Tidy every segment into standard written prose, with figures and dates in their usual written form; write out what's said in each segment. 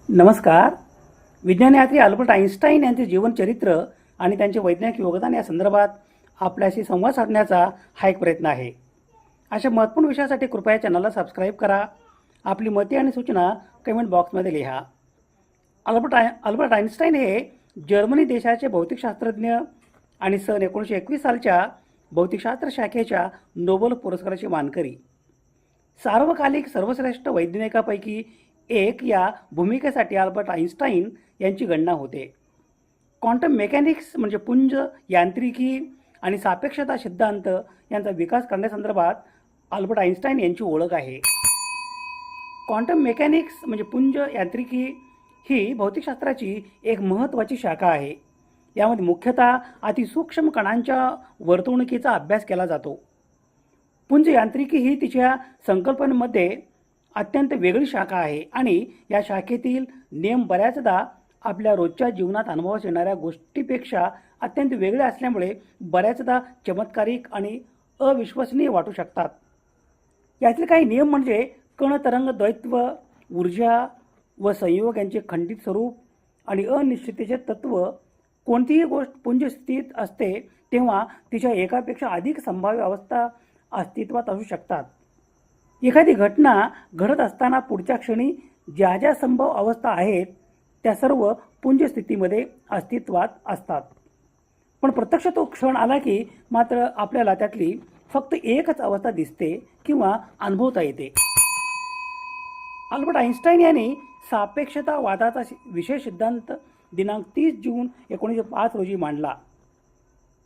नमस्कार. विज्ञानयात्री Albert Einstein यांचे जीवनचरित्र आणि त्यांचे वैज्ञानिक योगदान या संदर्भात आपल्याशी संवाद साधण्याचा हा एक प्रयत्न आहे. अशा महत्त्वपूर्ण विषयासाठी कृपया चॅनलला सबस्क्राईब करा. आपली मते आणि सूचना कमेंट बॉक्समध्ये लिहा. अल्बर्ट आइन्स्टाईन हे जर्मनी देशाचे भौतिकशास्त्रज्ञ आणि सन 1921 सालच्या भौतिकशास्त्र शाखेच्या नोबेल पुरस्काराचे मानकरी. सार्वकालिक सर्वश्रेष्ठ वैज्ञानिकांपैकी एक या भूमिकेसाठी अल्बर्ट आइन्स्टाईन यांची गणना होते. क्वांटम मेकॅनिक्स म्हणजे पुंज यांत्रिकी आणि सापेक्षता सिद्धांत यांचा विकास करण्यासंदर्भात अल्बर्ट आइन्स्टाईन यांची ओळख आहे. क्वांटम मेकॅनिक्स म्हणजे पुंज यांत्रिकी ही भौतिकशास्त्राची एक महत्त्वाची शाखा आहे. यामध्ये मुख्यतः अतिसूक्ष्म कणांच्या वर्तणुकीचा अभ्यास केला जातो. पुंज यांत्रिकी ही तिच्या संकल्पनेमध्ये अत्यंत वेगळी शाखा आहे आणि या शाखेतील नियम बऱ्याचदा आपल्या रोजच्या जीवनात अनुभवास येणाऱ्या गोष्टीपेक्षा अत्यंत वेगळे असल्यामुळे बऱ्याचदा चमत्कारिक आणि अविश्वसनीय वाटू शकतात. यातील काही नियम म्हणजे कण तरंग द्वैत्व, ऊर्जा व संयोग यांचे खंडित स्वरूप आणि अनिश्चिततेचे तत्व. कोणतीही गोष्ट पुंज स्थितीत असते तेव्हा तिच्या एकापेक्षा अधिक संभाव्य अवस्था अस्तित्वात असू शकतात. एखादी घटना घडत असताना पुढच्या क्षणी ज्या ज्या संभव अवस्था आहेत त्या सर्व पुंज स्थितीमध्ये अस्तित्वात असतात. पण प्रत्यक्ष तो क्षण आला की मात्र आपल्याला त्यातली फक्त एकच अवस्था दिसते किंवा अनुभवता येते. अल्बर्ट आइन्स्टाईन यांनी सापेक्षतावादाचा विशेष सिद्धांत दिनांक 30 जून 1905 रोजी मांडला.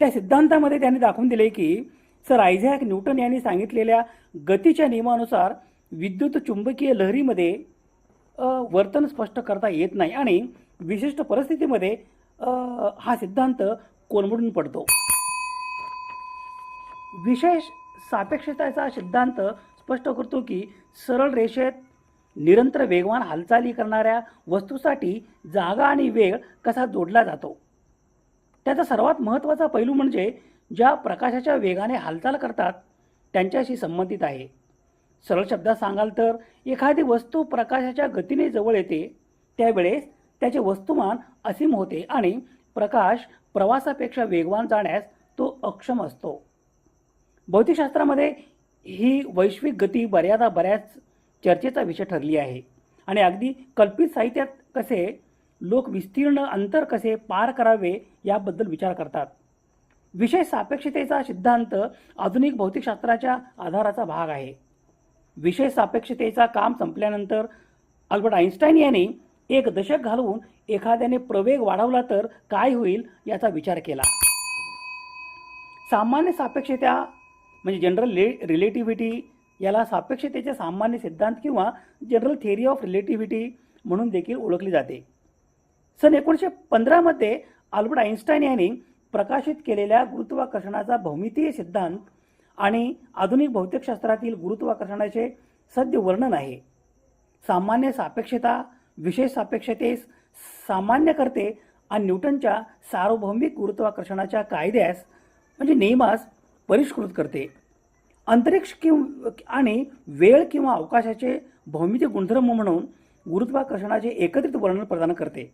त्या सिद्धांतामध्ये त्यांनी दाखवून दिले की सर आयझॅक न्यूटन यांनी सांगितलेल्या गतीच्या नियमानुसार विद्युत चुंबकीय लहरीमध्ये वर्तन स्पष्ट करता येत नाही आणि विशिष्ट परिस्थितीमध्ये हा सिद्धांत कोलमडून पडतो. विशेष सापेक्षतेचा सिद्धांत स्पष्ट करतो की सरळ रेषेत निरंतर वेगवान हालचाली करणाऱ्या वस्तूसाठी जागा आणि वेळ कसा जोडला जातो. त्याचा सर्वात महत्त्वाचा पैलू म्हणजे ज्या प्रकाशाच्या वेगाने हालचाल करतात त्यांच्याशी संबंधित आहे. सरळ शब्दात सांगाल तर एखादी वस्तू प्रकाशाच्या गतीने जवळ येते त्यावेळेस त्याचे वस्तुमान असीम होते आणि प्रकाश प्रवासापेक्षा वेगवान जाण्यास तो अक्षम असतो. भौतिकशास्त्रामध्ये ही वैश्विक गती बऱ्याच चर्चेचा विषय ठरली आहे आणि अगदी कल्पित साहित्यात कसे लोक विस्तीर्ण अंतर कसे पार करावे याबद्दल विचार करतात. विशेष सापेक्षतेचा सिद्धांत आधुनिक भौतिकशास्त्राच्या आधाराचा भाग आहे. विशेष सापेक्षतेचा काम संपल्यानंतर अल्बर्ट आइन्स्टाईन यांनी एक दशक घालवून एखाद्याने प्रवेग वाढवला तर काय होईल याचा विचार केला. सामान्य सापेक्षता म्हणजे जनरल रिलेटिव्हिटी, याला सापेक्षतेचे सामान्य सिद्धांत किंवा जनरल थिअरी ऑफ रिलेटिव्हिटी म्हणून देखील ओळखली जाते. सन 1915 मध्ये अल्बर्ट आइन्स्टाईन यांनी प्रकाशित केलेल्या गुरुत्वाकर्षणाचा भौमितीय सिद्धांत आणि आधुनिक भौतिकशास्त्रातील गुरुत्वाकर्षणाचे सद्य वर्णन आहे. सामान्य सापेक्षता विशेष सापेक्षतेस सामान्य करते आणि न्यूटनच्या सार्वभौमिक गुरुत्वाकर्षणाच्या कायद्यास म्हणजे नियमास परिष्कृत करते. अंतरिक्ष आणि वेळ किंवा अवकाशाचे भौमितिक गुणधर्म म्हणून गुरुत्वाकर्षणाचे एकत्रित वर्णन प्रदान करते.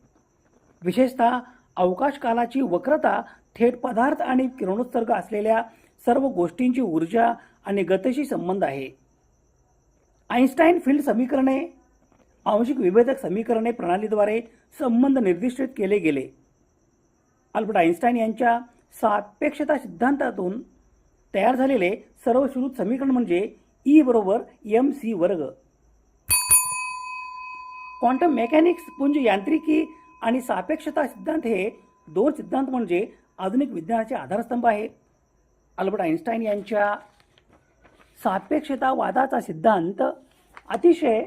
विशेषतः अवकाश कालाची वक्रता थेट पदार्थ आणि किरणोत्सर्ग असलेल्या सर्व गोष्टींची ऊर्जा आणि गतीशी संबंध आहे. आइन्स्टाईन फील्ड समीकरणे, आंशिक विभेदक समीकरणे प्रणालीद्वारे संबंध निर्दिष्ट केले गेले. अल्बर्ट आइन्स्टाईन यांच्या सापेक्षता सिद्धांतातून तयार झालेले सर्वश्रुत समीकरण म्हणजे E बरोबर mc वर्ग. क्वांटम मेकॅनिक्स, पुंज यांत्रिकी आणि सापेक्षता सिद्धांत हे दोन सिद्धांत म्हणजे आधुनिक विज्ञानाचे आधारस्तंभ आहेत. अल्बर्ट आइन्स्टाईन यांच्या सापेक्षतावादाचा सिद्धांत अतिशय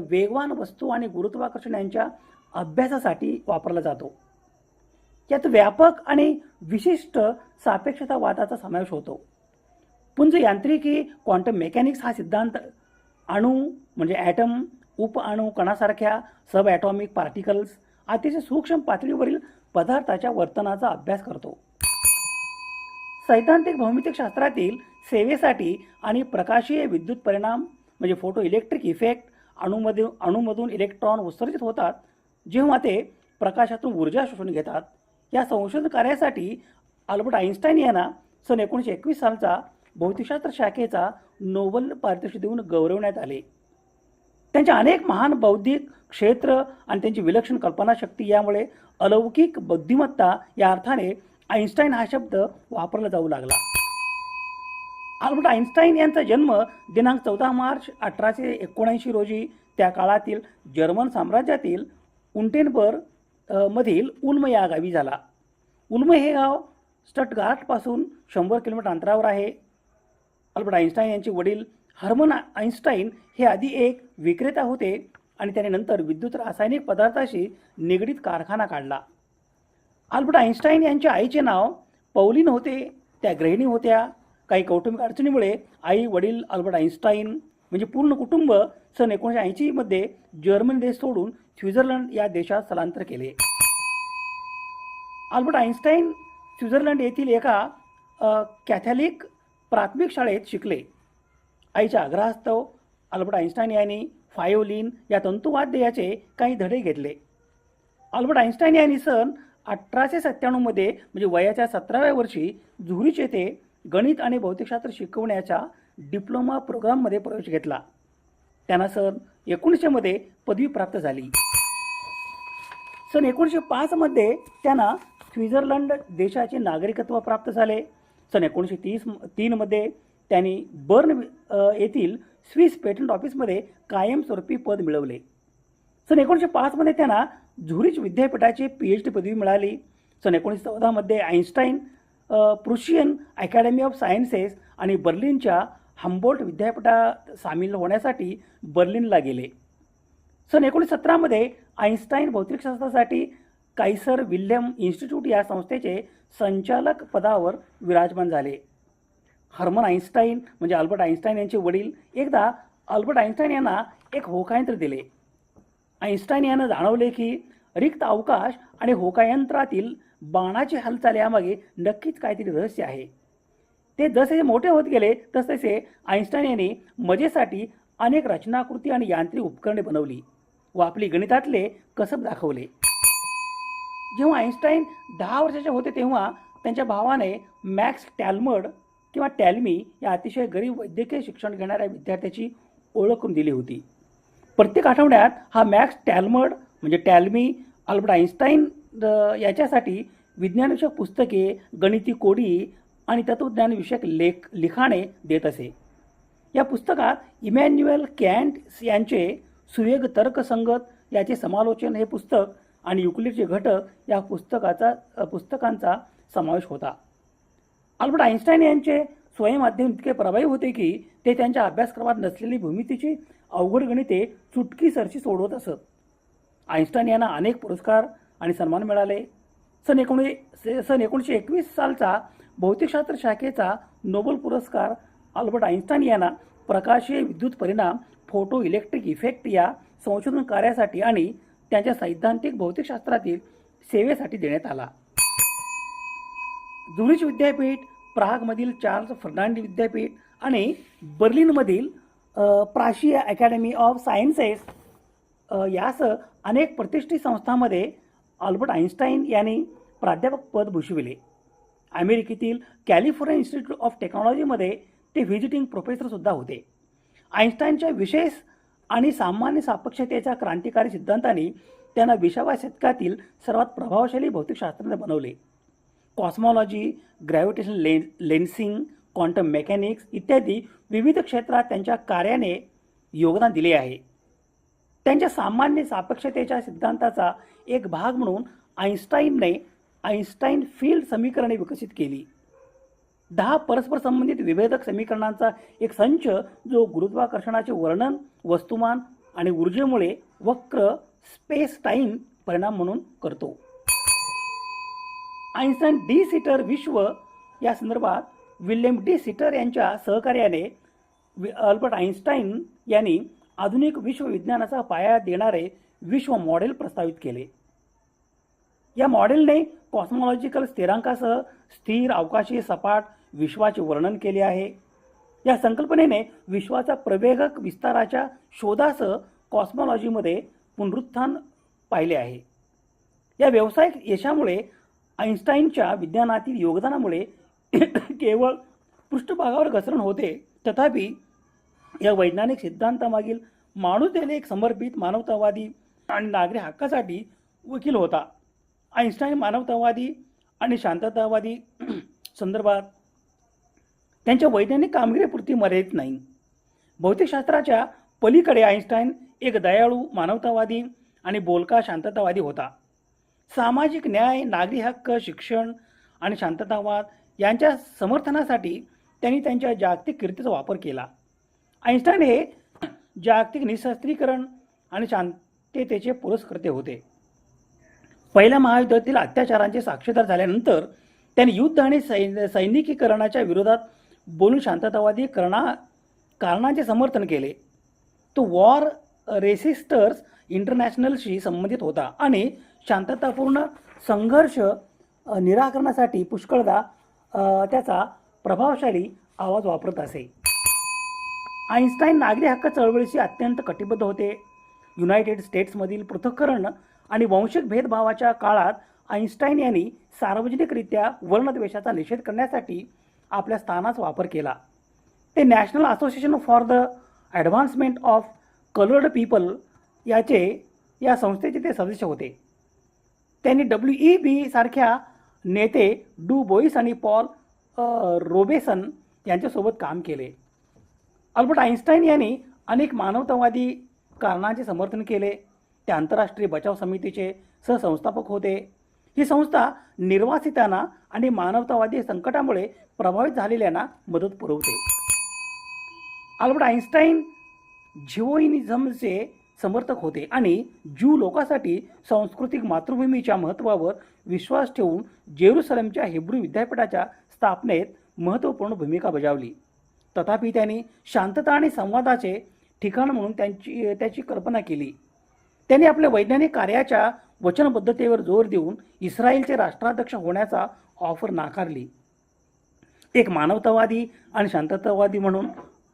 वेगवान वस्तू आणि गुरुत्वाकर्षण यांच्या अभ्यासासाठी वापरला जातो. यात व्यापक आणि विशिष्ट सापेक्षतावादाचा समावेश होतो. पुंज यांत्रिकी क्वांटम मेकॅनिक्स हा सिद्धांत अणू म्हणजे ॲटम, उपअणू कणासारख्या सब ॲटॉमिक पार्टिकल्स अतिशय सूक्ष्म पातळीवरील पदार्थाच्या वर्तनाचा अभ्यास करतो. सैद्धांतिक भौमितिक शास्त्रातील सेवेसाठी आणि प्रकाशीय विद्युत परिणाम म्हणजे फोटो इलेक्ट्रिक इफेक्ट अणूमधून इलेक्ट्रॉन उत्सर्जित होतात जेव्हा ते प्रकाशातून ऊर्जा शोषून घेतात. या संशोधन कार्यासाठी अल्बर्ट आइन्स्टाईन यांना सन 1921 सालचा भौतिकशास्त्र शाखेचा नोबेल पारितोषिक देऊन गौरवण्यात आले. त्यांच्या अनेक महान बौद्धिक क्षेत्र आणि त्यांची विलक्षण कल्पनाशक्ती यामुळे अलौकिक बुद्धिमत्ता या अर्थाने आइन्स्टाईन हा शब्द वापरला जाऊ लागला. अल्बर्ट आइन्स्टाईन यांचा जन्म दिनांक 14 मार्च 1879 रोजी त्या काळातील जर्मन साम्राज्यातील उंटेनबर्ग मधील उल्म या गावी झाला. उल्म हे गाव स्टटगार्टपासून 100 किलोमीटर अंतरावर आहे. अल्बर्ट आइन्स्टाईन यांचे वडील हर्मन आइन्स्टाईन हे आधी एक विक्रेता होते आणि त्याने नंतर विद्युत रासायनिक पदार्थाशी निगडीत कारखाना काढला. अल्बर्ट आइन्स्टाईन यांच्या आईचे नाव पौलिन होते. त्या गृहिणी होत्या. काही कौटुंबिक अडचणीमुळे आई वडील अल्बर्ट आइन्स्टाईन म्हणजे पूर्ण कुटुंब सन 1980 मध्ये जर्मनी देश सोडून स्वित्झर्लंड या देशात स्थलांतर केले. अल्बर्ट आइन्स्टाईन स्वित्झर्लंड येथील एका कॅथॉलिक प्राथमिक शाळेत शिकले. आईच्या आग्रहास्तव अल्बर्ट आइन्स्टाईन यांनी व्हायोलिन या तंतुवाद्य याचे काही धडे घेतले. अल्बर्ट आइन्स्टाईन यांनी सन 1897 मध्ये म्हणजे वयाच्या 17व्या वर्षी झुरिच येथे गणित आणि भौतिकशास्त्र शिकवण्याच्या डिप्लोमा प्रोग्राममध्ये प्रवेश घेतला. त्यांना सन 1900 मध्ये पदवी प्राप्त झाली. सन 1905 मध्ये त्यांना स्वित्झर्लंड देशाचे नागरिकत्व प्राप्त झाले. सन 1933 मध्ये त्यांनी बर्न येथील स्विस पेटंट ऑफिसमध्ये कायमस्वरूपी पद मिळवले. सन 1905 मध्ये त्यांना झुरिच विद्यापीठाची PhD पदवी मिळाली. सन 1914 मध्ये Einstein Prussian academy of sciences आणि बर्लिनच्या हम्बोल्ट विद्यापीठात सामील होण्यासाठी बर्लिनला गेले. सन 1917 मध्ये आइन्स्टाईन भौतिकशास्त्रासाठी कायसर विल्यम इन्स्टिट्यूट या संस्थेचे संचालक पदावर विराजमान झाले. हर्मन आइन्स्टाईन म्हणजे अल्बर्ट आइन्स्टाईन यांचे वडील एकदा अल्बर्ट आइन्स्टाईन यांना एक होकायंत्र दिले. आइन्स्टाईन यांना जाणवले की रिक्त अवकाश आणि होकायंत्रातील बाणाची हालचाल यामागे नक्कीच काहीतरी रहस्य आहे. ते जसे मोठे होत गेले तसतसे आइन्स्टाईन यांनी मजेसाठी अनेक रचनाकृती आणि यांत्रिक उपकरणे बनवली व आपली गणितातले कसब दाखवले. जेव्हा आइन्स्टाईन 10 वर्षाचे होते तेव्हा त्यांच्या भावाने मॅक्स टॅल्मड किंवा टॅल्मी या अतिशय गरीब वैद्यकीय शिक्षण घेणाऱ्या विद्यार्थ्याची ओळख करून दिली होती. प्रत्येक आठवड्यात हा मॅक्स टॅल्मड म्हणजे टॅल्मी अल्बर्ट आइन्स्टाईन याच्यासाठी विज्ञानविषयक पुस्तके, गणिती कोडी आणि तत्त्वज्ञानविषयक लिखाणे देत असे. या पुस्तकात इमॅन्युएल कॅन्ट यांचे सुवेग तर्कसंगत याचे समालोचन हे पुस्तक आणि युक्लिडचे घटक या पुस्तकांचा समावेश होता. अल्बर्ट आइन्स्टाईन यांचे स्वयंमाध्यम इतके प्रभावी होते की ते त्यांच्या अभ्यासक्रमात नसलेली भूमितीची अवघड गणिते चुटकीसरशी सोडवत असत. आइन्स्टाईन यांना अनेक पुरस्कार आणि सन्मान मिळाले. सन 1921 सालचा भौतिकशास्त्र शाखेचा नोबेल पुरस्कार अल्बर्ट आइन्स्टाईन यांना प्रकाशीय विद्युत परिणाम फोटो इलेक्ट्रिक इफेक्ट या संशोधन कार्यासाठी आणि त्यांच्या सैद्धांतिक भौतिकशास्त्रातील सेवेसाठी देण्यात आला. झुरिच विद्यापीठ, प्रागमधील चार्ल्स फर्नांडी विद्यापीठ आणि बर्लिनमधील प्राशिया अकॅडमी ऑफ सायन्सेस यासह अनेक प्रतिष्ठित संस्थांमध्ये अल्बर्ट आइन्स्टाईन यांनी प्राध्यापक पद भूषविले. अमेरिकेतील कॅलिफोर्निया इन्स्टिट्यूट ऑफ टेक्नॉलॉजीमध्ये ते व्हिजिटिंग प्रोफेसरसुद्धा होते. आइन्स्टाईनच्या विशेष आणि सामान्य सापेक्षतेच्या क्रांतिकारी सिद्धांतांनी त्यांना 20व्या शतकातील सर्वात प्रभावशाली भौतिकशास्त्रज्ञ बनवले. कॉस्मॉलॉजी, ग्रॅव्हिटेशनल लेन्सिंग, क्वांटम मेकॅनिक्स इत्यादी विविध क्षेत्रात त्यांच्या कार्याने योगदान दिले आहे. त्यांच्या सामान्य सापेक्षतेच्या सिद्धांताचा एक भाग म्हणून आइन्स्टाईनने आइन्स्टाईन फील्ड समीकरणे विकसित केली. 10 परस्पर संबंधित विभेदक समीकरणांचा एक संच जो गुरुत्वाकर्षणाचे वर्णन, वस्तुमान आणि ऊर्जेमुळे वक्र स्पेस टाइम परिणाम म्हणून करतो. आइन्स्टाईन डी सिटर विश्व या संदर्भात विल्यम डी सिटर यांच्या सहकार्याने अल्बर्ट आइन्स्टाईन यांनी आधुनिक विश्वविज्ञानाचा पाया देणारे विश्व मॉडेल प्रस्तावित केले. या मॉडेलने कॉस्मॉलॉजिकल स्थिरांकासह स्थिर अवकाशीय सपाट विश्वाचे वर्णन केले आहे. या संकल्पनेने विश्वाचा प्रवेगक विस्ताराच्या शोधासह कॉस्मॉलॉजीमध्ये पुनरुत्थान पाहिले आहे. या व्यावसायिक यशामुळे आइन्स्टाईनच्या विज्ञानातील योगदानामुळे केवळ पृष्ठभागावर घसरण होते, तथापि या वैज्ञानिक सिद्धांतामागील माणूस त्याने एक समर्पित मानवतावादी आणि नागरी हक्कासाठी वकील होता. आइन्स्टाईन मानवतावादी आणि शांततावादी संदर्भात त्यांच्या वैज्ञानिक कामगिरीपुरती मर्यादित नाही. भौतिकशास्त्राच्या पलीकडे आइन्स्टाईन एक दयाळू मानवतावादी आणि बोलका शांततावादी होता. सामाजिक न्याय, नागरी हक्क, शिक्षण आणि शांततावाद यांच्या समर्थनासाठी त्यांनी त्यांच्या जागतिक कीर्तीचा वापर केला. आइन्स्टाईन हे जागतिक निःशस्त्रीकरण आणि शांततेचे पुरस्कर्ते होते. पहिल्या महायुद्धातील अत्याचारांचे साक्षीदार झाल्यानंतर त्यांनी युद्ध आणि सैनिकीकरणाच्या विरोधात बोलून शांततावादी कारणांचे समर्थन केले. तो वॉर रेसिस्टर्स इंटरनॅशनलशी संबंधित होता आणि शांततापूर्ण संघर्ष निराकरणासाठी पुष्कळदा त्याचा प्रभावशाली आवाज वापरत असे. आइन्स्टाईन नागरी हक्क चळवळीशी अत्यंत कटिबद्ध होते. युनायटेड स्टेट्समधील पृथक्करण आणि वंशिक भेदभावाच्या काळात आइन्स्टाईन यांनी सार्वजनिकरित्या वर्णद्वेषाचा निषेध करण्यासाठी आपल्या स्थानाचा वापर केला. ते national association for the advancement of coloured people या संस्थेचे ते सदस्य होते. त्यांनी WEB सारख्या नेते डू बोईस आणि पॉल रोबेसन यांच्यासोबत काम केले. अल्बर्ट आइन्स्टाईन यांनी अनेक मानवतावादी कारणांचे समर्थन केले. ते आंतरराष्ट्रीय बचाव समितीचे सहसंस्थापक होते. ही संस्था निर्वासितांना आणि मानवतावादी संकटामुळे प्रभावित झालेल्यांना मदत पुरवते. अल्बर्ट आइन्स्टाईन झिओनिझमचे समर्थक होते आणि ज्यू लोकांसाठी सांस्कृतिक मातृभूमीच्या महत्त्वावर विश्वास ठेवून जेरुसलेमच्या हिब्रू विद्यापीठाच्या स्थापनेत महत्त्वपूर्ण भूमिका बजावली. तथापि त्यांनी शांतता आणि संवादाचे ठिकाण म्हणून त्याची कल्पना केली. त्यांनी आपल्या वैज्ञानिक कार्याच्या वचनबद्धतेवर जोर देऊन इस्रायलचे राष्ट्राध्यक्ष होण्याचा ऑफर नाकारली. एक मानवतावादी आणि शांततावादी म्हणून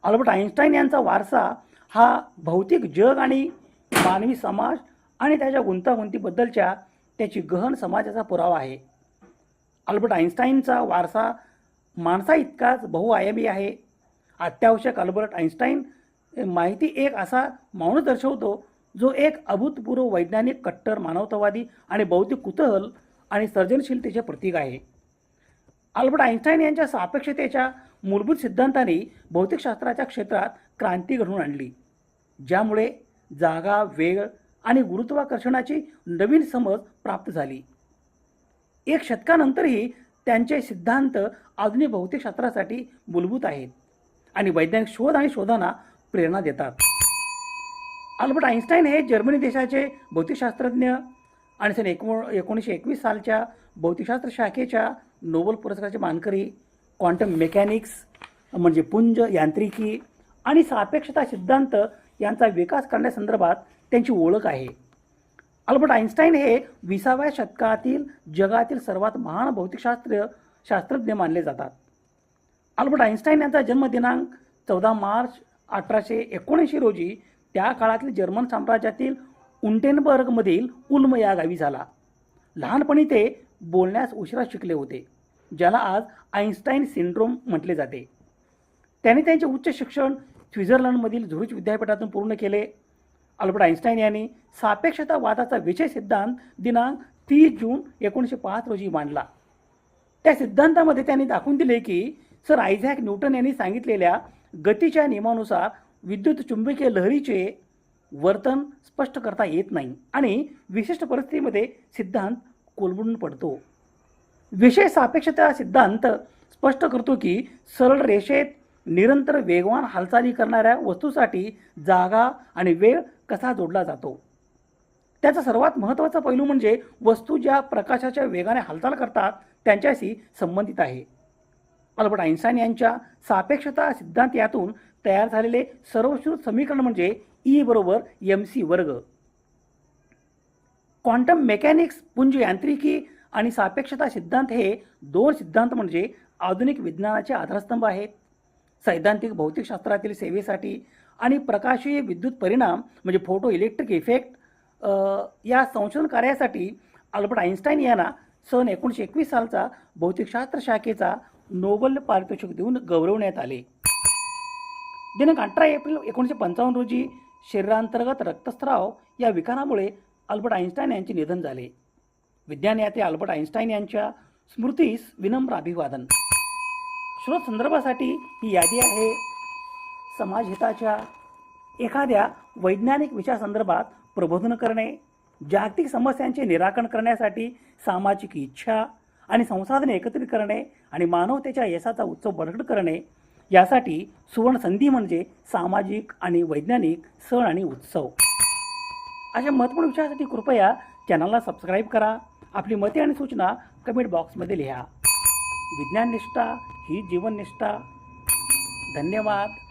अल्बर्ट आइन्स्टाईन यांचा वारसा हा भौतिक जग आणि मानवी समाज आणि त्याच्या गुंतागुंतीबद्दलच्या त्याची गहन समाजाचा पुरावा आहे. अल्बर्ट आइन्स्टाईनचा वारसा माणसा इतकाच बहुआयामी आहे. अत्यावश्यक अल्बर्ट आइन्स्टाईन माहिती एक असा माणूस दर्शवतो जो एक अभूतपूर्व वैज्ञानिक, कट्टर मानवतावादी आणि बौद्धिक कुतूहल आणि सर्जनशीलतेचे प्रतीक आहे. अल्बर्ट आइन्स्टाईन यांच्या सापेक्षतेच्या मूलभूत सिद्धांतांनी भौतिकशास्त्राच्या क्षेत्रात क्रांती घडवून आणली, ज्यामुळे जागा, वेळ आणि गुरुत्वाकर्षणाची नवीन समज प्राप्त झाली. एक शतकानंतरही त्यांचे सिद्धांत आधुनिक भौतिकशास्त्रासाठी मूलभूत आहेत आणि वैज्ञानिक शोध आणि शोधांना प्रेरणा देतात. अल्बर्ट आइन्स्टाईन हे जर्मनी देशाचे भौतिकशास्त्रज्ञ आणि सन 1921 सालच्या भौतिकशास्त्र शाखेच्या नोबेल पुरस्काराचे मानकरी. क्वांटम मेकॅनिक्स म्हणजे पुंज यांत्रिकी आणि सापेक्षता सिद्धांत यांचा विकास करण्यासंदर्भात त्यांची ओळख आहे. अल्बर्ट आइन्स्टाईन हे 20व्या शतकातील जगातील सर्वात महान भौतिकशास्त्रज्ञ मानले जातात. अल्बर्ट आइन्स्टाईन यांचा जन्मदिनांक 14 मार्च 1879 रोजी त्या काळातील जर्मन साम्राज्यातील उंटेनबर्गमधील उल्म या गावी झाला. लहानपणी ते बोलण्यास उशिरा शिकले होते, ज्याला आज आइन्स्टाईन सिंड्रोम म्हटले जाते. त्यांनी त्यांचे उच्च शिक्षण स्वित्झर्लंडमधील झुरिच विद्यापीठातून पूर्ण केले. अल्बर्ट आइन्स्टाईन यांनी सापेक्षतावादाचा विषय सिद्धांत दिनांक 30 जून 1905 रोजी मांडला. त्या सिद्धांतामध्ये त्यांनी दाखवून दिले की सर आयझॅक न्यूटन यांनी सांगितलेल्या गतीच्या नियमानुसार विद्युत चुंबकीय लहरीचे वर्तन स्पष्ट करता येत नाही आणि विशिष्ट परिस्थितीमध्ये सिद्धांत कोलमडून पडतो. विशेष सापेक्षता सिद्धांत स्पष्ट करतो की सरळ रेषेत निरंतर वेगवान हालचाली करणाऱ्या वस्तूसाठी जागा आणि वेळ कसा जोडला जातो. त्याचा सर्वात महत्त्वाचा पैलू म्हणजे वस्तू ज्या प्रकाशाच्या वेगाने हालचाल करतात त्यांच्याशी संबंधित आहे. अल्बर्ट आइन्स्टाईन यांच्या सापेक्षता सिद्धांत यातून तयार झालेले सर्वश्रुत समीकरण म्हणजे E = mc². क्वांटम मेकॅनिक्स, पुंज यांत्रिकी आणि सापेक्षता सिद्धांत हे दोन सिद्धांत म्हणजे आधुनिक विज्ञानाचे आधारस्तंभ आहेत. सैद्धांतिक भौतिकशास्त्रातील सेवेसाठी आणि प्रकाशीय विद्युत परिणाम म्हणजे फोटो इलेक्ट्रिक इफेक्ट या संशोधन कार्यासाठी अल्बर्ट आइन्स्टाईन यांना सन 1921 सालचा भौतिकशास्त्र शाखेचा नोबेल पारितोषिक देऊन गौरवण्यात आले. दिनांक 18 एप्रिल 1955 रोजी शरीरांतर्गत रक्तस्राव या विकारामुळे अल्बर्ट आइन्स्टाईन यांचे निधन झाले. विज्ञानयात्री अल्बर्ट आइन्स्टाईन यांच्या स्मृतीस विनम्र अभिवादन. स्रोत संदर्भासाठी ही यादी आहे. समाजहिताच्या एखाद्या वैज्ञानिक विषयासंदर्भात प्रबोधन करणे, जागतिक समस्यांचे निराकरण करण्यासाठी सामाजिक इच्छा आणि संसाधने एकत्रित करणे आणि मानवतेच्या यशाचा उत्सव बळकट करणे यासाठी सुवर्ण संधी म्हणजे सामाजिक आणि वैज्ञानिक सण आणि उत्सव. अशा महत्त्वपूर्ण विषयासाठी कृपया चॅनलला सबस्क्राईब करा. आपली मते आणि सूचना कमेंट बॉक्समध्ये लिहा. विज्ञान निष्ठा ही जीवननिष्ठा. धन्यवाद.